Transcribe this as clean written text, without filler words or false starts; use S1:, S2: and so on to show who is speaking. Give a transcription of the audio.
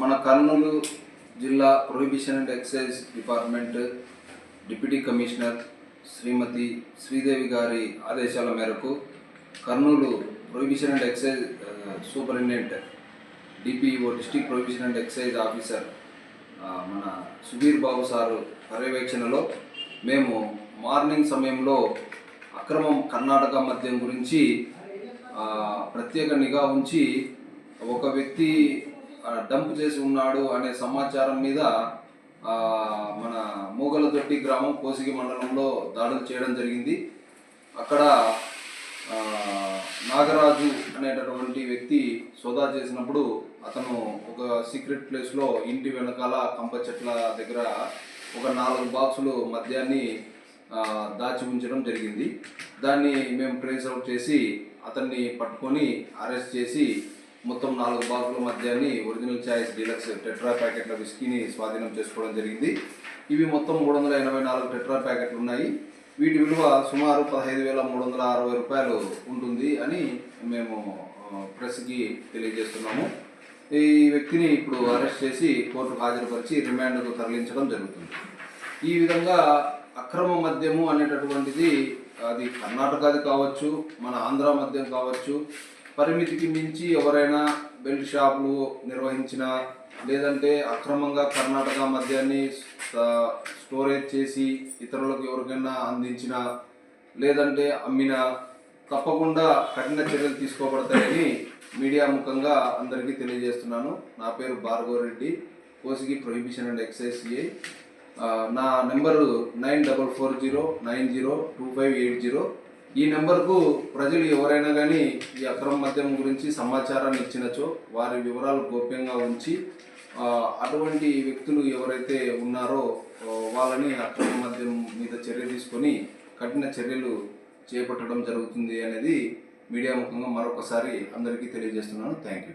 S1: మన కర్నూలు జిల్లా prohibition and excise department deputy commissioner Shrimati Sridevi గారి ఆదేశాల మేరకు Kurnool prohibition and excise superintendent DPO district prohibition and excise officer మన సుధీర్ బాబు సారు పర్యవేక్షణలో మేము మార్నింగ్ సమయంలో అక్రమం కర్ణాటక మద్యం గురించి ప్రత్యేక నిఘా ఉంచి ఒక వ్యక్తి డంప్ చేసి ఉన్నాడు అనే సమాచారం మీద మన మూగలదొట్టి గ్రామం కోసిగి మండలంలో దాడులు చేయడం జరిగింది. అక్కడ నాగరాజు అనేటటువంటి వ్యక్తి సోదా చేసినప్పుడు అతను ఒక సీక్రెట్ ప్లేస్లో ఇంటి వెనకాల కంప చెట్ల దగ్గర ఒక 4 బాక్సులు మద్యాన్ని దాచి ఉంచడం జరిగింది. దాన్ని మేము ట్రేస్ అవుట్ చేసి అతన్ని పట్టుకొని అరెస్ట్ చేసి మొత్తం 4 బాక్సుల మద్యాన్ని ఒరిజినల్ చాయిస్ డీలక్స్ టెట్రా ప్యాకెట్ల విస్కీని స్వాధీనం చేసుకోవడం జరిగింది. ఇవి మొత్తం 384 టెట్రా ప్యాకెట్లు ఉన్నాయి. వీటి విలువ సుమారు 15,360 రూపాయలు ఉంటుంది అని మేము ప్రెస్కి తెలియజేస్తున్నాము. ఈ వ్యక్తిని ఇప్పుడు అరెస్ట్ చేసి కోర్టుకు హాజరుపరిచి రిమాండ్కు తరలించడం జరుగుతుంది. ఈ విధంగా అక్రమ మద్యము అనేటటువంటిది అది కర్ణాటకది కావచ్చు, మన ఆంధ్ర మద్యం కావచ్చు, పరిమితికి మించి ఎవరైనా బెల్ట్ షాపులు నిర్వహించిన లేదంటే అక్రమంగా కర్ణాటక మద్యాన్ని స్టోరేజ్ చేసి ఇతరులకు ఎవరికైనా అందించిన లేదంటే అమ్మినా తప్పకుండా కఠిన చర్యలు తీసుకోబడతాయని మీడియా ముఖంగా అందరికీ తెలియజేస్తున్నాను. నా పేరు Bhargav Reddy, Kosigi prohibition and excise CI. నా నెంబరు 9440902580. ఈ నెంబర్కు ప్రజలు ఎవరైనా కానీ ఈ అక్రమ మద్యం గురించి సమాచారాన్ని ఇచ్చినచో వారి వివరాలు గోప్యంగా ఉంచి అటువంటి వ్యక్తులు ఎవరైతే ఉన్నారో వాళ్ళని అక్రమ మద్యం మీద చర్య తీసుకొని కఠిన చర్యలు చేపట్టడం జరుగుతుంది అనేది మీడియా ముఖంగా మరొకసారి అందరికీ తెలియజేస్తున్నాను. Thank you.